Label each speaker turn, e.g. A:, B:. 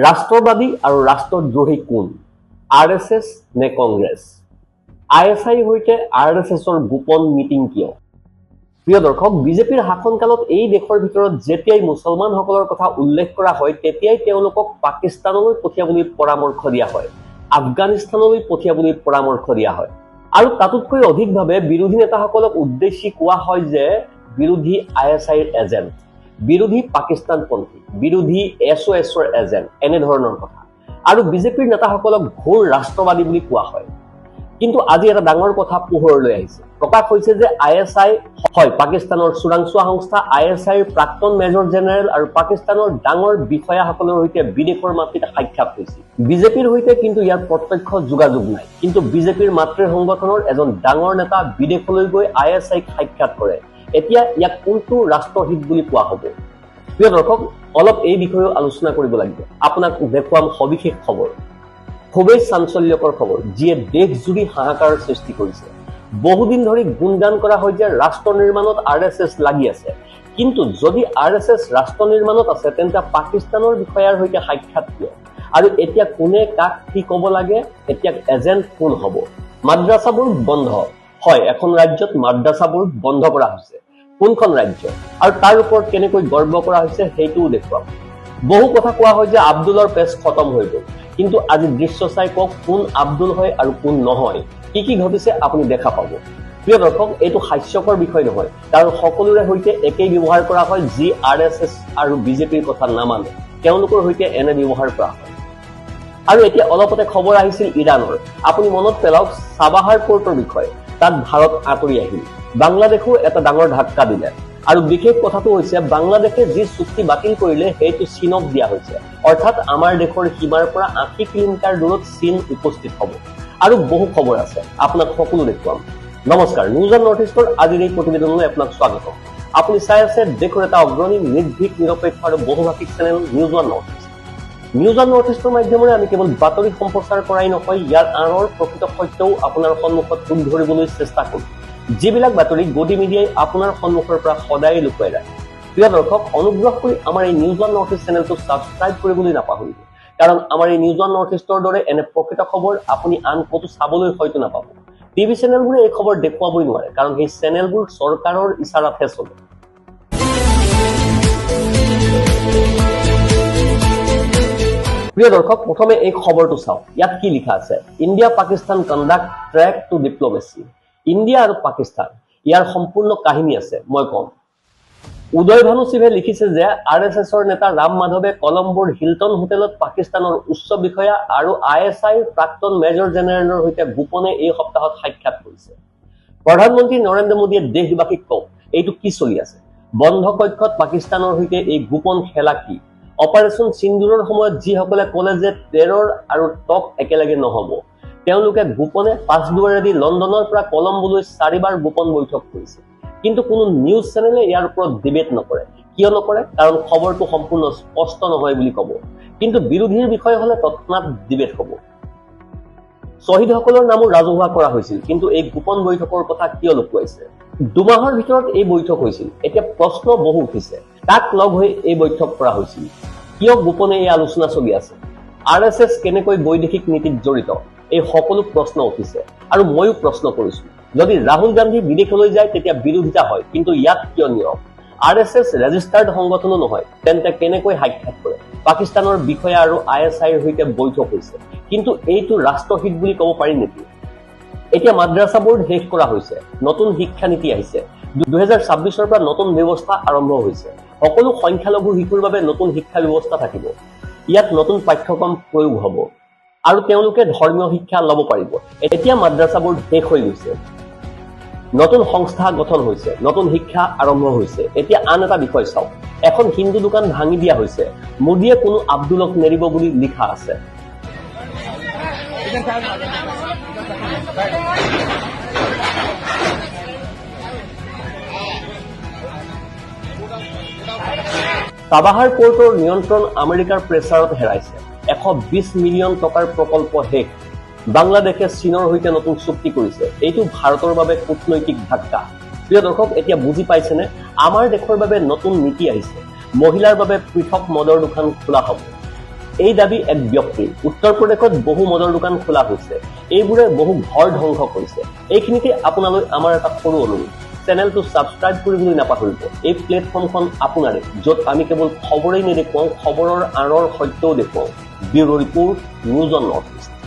A: ৰাষ্ট্ৰবাদী আৰু ৰাষ্ট্ৰদ্ৰোহী কোন? RSS নে কংগ্ৰেছ? ISI সৈতে RSSৰ গোপন মিটিং কিয়? প্ৰিয় দৰ্শক, বিজেপিৰ শাসনকালত এই দেশৰ ভিতৰত যেতিয়াই মুছলমানসকলৰ কথা উল্লেখ কৰা হয় তেতিয়াই তেওঁলোকক পাকিস্তানলৈ পঠিয়াবলৈ পৰামৰ্শ দিয়া হয়, আফগানিস্তানলৈ পঠিয়াবলৈ পৰামৰ্শ দিয়া হয়। আৰু তাতোতকৈ অধিকভাৱে বিৰোধী নেতাসকলক উদ্দেশ্যি কোৱা হয় যে বিৰোধী ISIৰ এজেণ্ট, বিৰোধী পাকিস্তানপন্থী, বিৰোধী SOSৰ এজেণ্ট, এনেধৰণৰ কথা। আৰু বিজেপিৰ নেতাসকলক ঘোৰ ৰাষ্ট্ৰবাদী বুলি কোৱা হয়। কিন্তু আজি এটা ডাঙৰ কথা পোহৰলৈ আহিছে। প্ৰকাশ হৈছে যে ISI হয় পাকিস্তানৰ চোৰাংচোৱা সংস্থা। ISIৰ প্ৰাক্তন মেজৰ জেনেৰেল আৰু পাকিস্তানৰ ডাঙৰ বিষয়াসকলৰ সৈতে বিদেশৰ মাটিত সাক্ষাৎ হৈছিল। বিজেপিৰ সৈতে কিন্তু ইয়াৰ প্ৰত্যক্ষ যোগাযোগ নাই। কিন্তু বিজেপিৰ মাতৃ সংগঠনৰ এজন ডাঙৰ নেতা বিদেশলৈ গৈ ISIক সাক্ষাৎ কৰে। এতিয়া ইয়াক কোনটো ৰাষ্ট্ৰহিত বুলি কোৱা হ'ব? প্ৰিয় দৰ্শক, অলপ এই বিষয়েও আলোচনা কৰিব লাগিব। আপোনাক দেখুৱাম সবিশেষ খবৰ, খুবেই চাঞ্চল্যকৰ খবৰ, যিয়ে দেশজুৰি হাহাকাৰ সৃষ্টি কৰিছে। বহুদিন ধৰি গুণগান কৰা হয় যে ৰাষ্ট্ৰ নিৰ্মাণত RSS লাগি আছে। কিন্তু যদি RSS ৰাষ্ট্ৰ নিৰ্মাণত আছে তেন্তে পাকিস্তানৰ বিষয়াৰ সৈতে সাক্ষাৎ কিয়? আৰু এতিয়া কোনে কাক কি ক'ব লাগে? এতিয়া এজেণ্ট কোন হ'ব? মাদ্ৰাছাবোৰ বন্ধ হয়, এখন ৰাজ্যত মাদ্ৰাছাবোৰ বন্ধ কৰা হৈছে। কোনখন ৰাজ্য আৰু তাৰ ওপৰত কেনেকৈ গৰ্ব কৰা হৈছে সেইটোও দেখুৱাম। বহু কথা কোৱা হয় যে আব্দুলৰ পেজ খতম হৈ গ'ল, কিন্তু আজি দৃশ্য চাই কওক কোন আব্দুল হয় আৰু কোন নহয়। কি ঘটিছে আপুনি দেখা পাব। প্ৰিয় দৰ্শক, এইটো হাস্যকৰ বিষয় নহয়, কাৰণ সকলোৰে সৈতে একেই ব্যৱহাৰ কৰা হয়। যি RSS আৰু বিজেপিৰ কথা নামানে তেওঁলোকৰ সৈতে এনে ব্যৱহাৰ কৰা হয়। আৰু এতিয়া অলপতে খবৰ আহিছিল ইৰাণৰ। আপুনি মনত পেলাওক চাবাহাৰ পোৰ্টৰ বিষয়ে। তাত ভাৰত আঁতৰি আহিল, বাংলাদেশো এটা ডাঙৰ ধাক্কা দিলে। আৰু বিশেষ কথাটো হৈছে বাংলাদেশে যি চুক্তি বাতিল কৰিলে সেইটো চীনক দিয়া হৈছে। অৰ্থাৎ আমাৰ দেশৰ সীমাৰ পৰা 80 কিলোমিটাৰ দূৰত চীন উপস্থিত হ'ব। আৰু বহু খবৰ আছে, আপোনাক সকলো দেখুৱাম। নমস্কাৰ, নিউজ অন নৰ্থ ইষ্টৰ আজিৰ এই প্ৰতিবেদনলৈ আপোনাক স্বাগতম। আপুনি চাই আছে দেশৰ এটা অগ্ৰণী নিৰ্ভীক নিৰপেক্ষ আৰু বহুভাষিক channel News on North East. News on North ইষ্টৰ মাধ্যমেৰে আমি কেৱল বাতৰি সম্প্ৰচাৰ কৰাই নহয়, ইয়াৰ আঁৰৰ প্ৰকৃত সত্যও আপোনাৰ সন্মুখত তুলি ধৰিবলৈ চেষ্টা কৰোঁ। যিবিলাক বাতৰি গদি মিডিয়াই আপোনাৰ সন্মুখৰ পৰা সদায় লুকুৱাই ৰাখে। প্ৰিয় দৰ্শক, অনুগ্ৰহ কৰি আমাৰ এই নিউজ অন নৰ্থ ইষ্ট চেনেলটো ছাবস্ক্ৰাইব কৰিবলৈ নাপাহৰিব, কাৰণ আমাৰ এই নিউজ অন নৰ্থ ইষ্টৰ দৰে এনে প্ৰকৃত খবৰ আপুনি আন ক'তো চাবলৈ হয়তো নাপাব। টিভি চেনেলবোৰে এই খবৰ দেখুৱাবই নোৱাৰে, কাৰণ সেই চেনেলবোৰ চৰকাৰৰ ইচাৰাতহে চলে। প্ৰিয় দৰ্শক, প্ৰথমে এই খবৰটো চাওক। ইয়াত কি লিখা আছে? India Pakistan conduct track two diplomacy. India আৰু পাকিস্তান, ইয়াৰ সম্পূৰ্ণ কাহিনী আছে, মই কম। উদয় ভানু সিভে লিখিছে যে RSSৰ নেতা ৰাম মাধৱে কলম্বোৰ হিলটন হোটেলত পাকিস্তানৰ উচ্চ বিষয়া আৰু ISIৰ প্ৰাক্তন মেজৰ জেনেৰেলৰ সৈতে গোপনে এই সপ্তাহত সাক্ষাৎ কৰিছে। প্ৰধানমন্ত্ৰী নৰেন্দ্ৰ মোদীয়ে দেশবাসীক কওক, এইটো কি চলি আছে? বন্ধ কক্ষত পাকিস্তানৰ সৈতে এই গোপন খেলা কি? অপাৰেশ্যন সিন্দুৰৰ সময়ত যিসকলে ক'লে যে টেৰৰ আৰু টক একেলগে নহ'ব, তেওঁলোকে গোপনে পাছদুৱাৰেদি লণ্ডনৰ পৰা কলম্বোলৈ 4বাৰ গোপন বৈঠক কৰিছে। কিন্তু কোনো নিউজ চেনেলে ইয়াৰ ওপৰত ডিবেট নকৰে। কিয় নকৰে? কাৰণ খবৰটো সম্পূৰ্ণ স্পষ্ট নহয় বুলি ক'ব। কিন্তু বিৰোধীৰ বিষয় হ'লে তৎক্ষণাৎ ডিবেট হ'ব। শ্বহীদসকলৰ নামো ৰাজহুৱা কৰা হৈছিল, কিন্তু এই গোপন বৈঠকৰ কথা কিয় লুকুৱাইছে? 2 মাহৰ ভিতৰত এই বৈঠক হৈছিল। এতিয়া প্ৰশ্ন বহু উঠিছে, কাক লগ হৈ এই বৈঠক কৰা হৈছিল? কিয় গোপনে এই আলোচনা চলি আছে? RSS কেনেকৈ বৈদেশিক নীতিত জড়িত? এই সকলো প্ৰশ্ন উঠিছে আৰু ময়ো প্ৰশ্ন কৰিছো। যদি ৰাহুল গান্ধী বিদেশলৈ যায় তেতিয়া বিৰোধিতা হয়, কিন্তু ইয়াত কিয় নিয়ম? RSS ৰেজিষ্টাৰ্ড সংগঠনো নহয়, তেন্তে কেনেকৈ সাক্ষাৎ কৰে? পাকিস্তানৰ বিষয়া আৰু ISIৰ সৈতে বৈঠক হৈছে, কিন্তু এইটো ৰাষ্ট্ৰহিত বুলি ক'ব পাৰি নেকি? এতিয়া মাদ্ৰাছাবোৰ শেষ কৰা হৈছে, নতুন শিক্ষানীতি আহিছে। 2026ৰ পৰা নতুন ব্যৱস্থা আৰম্ভ হৈছে। সকলো সংখ্যালঘু শিশুৰ বাবে নতুন শিক্ষা ব্যৱস্থা থাকিব। ইয়াত নতুন পাঠ্যক্ৰম প্ৰয়োগ হ'ব আৰু তেওঁলোকে ধৰ্মীয় শিক্ষা ল'ব পাৰিব। এতিয়া মাদ্ৰাছাবোৰ শেষ হৈ গৈছে, নতুন সংস্থা গঠন হৈছে, নতুন শিক্ষা আৰম্ভ হৈছে। এতিয়া আন এটা বিষয় চাওক, এখন হিন্দু দোকান ভাঙি দিয়া হৈছে। মোদীয়ে কোনো আব্দুলক নেৰিব বুলি লিখা আছে। চাবাহাৰ পোৰ্টৰ নিয়ন্ত্ৰণ আমেৰিকাৰ প্ৰেছাৰত হেৰাইছে। 120 মিলিয়ন টকাৰ প্ৰকল্প শেষ। বাংলাদেশে চীনৰ সৈতে নতুন চুক্তি কৰিছে। এইটো ভাৰতৰ বাবে কূটনৈতিক ধাক্কা। প্ৰিয় দৰ্শক, এতিয়া বুজি পাইছেনে? আমাৰ দেশৰ বাবে নতুন নীতি আহিছে। মহিলাৰ বাবে পৃথক মদৰ দোকান খোলা হ'ব। এই দাবী এক ব্যক্তিৰ। উত্তৰ প্ৰদেশত বহু মদৰ দোকান খোলা হৈছে, এইবোৰে বহু ঘৰ ধ্বংস কৰিছে। এইখিনিতে আপোনালৈ আমাৰ এটা সৰু অনুৰোধ, চেনেলটো ছাবস্ক্ৰাইব কৰিবলৈ নাপাহৰিব। এই প্লেটফৰ্মখন আপোনাৰে, য'ত আমি কেৱল খবৰেই নেদেখুৱাওঁ, খবৰৰ আঁৰৰ সত্যও দেখুৱাওঁ। Bureau report, news on North east.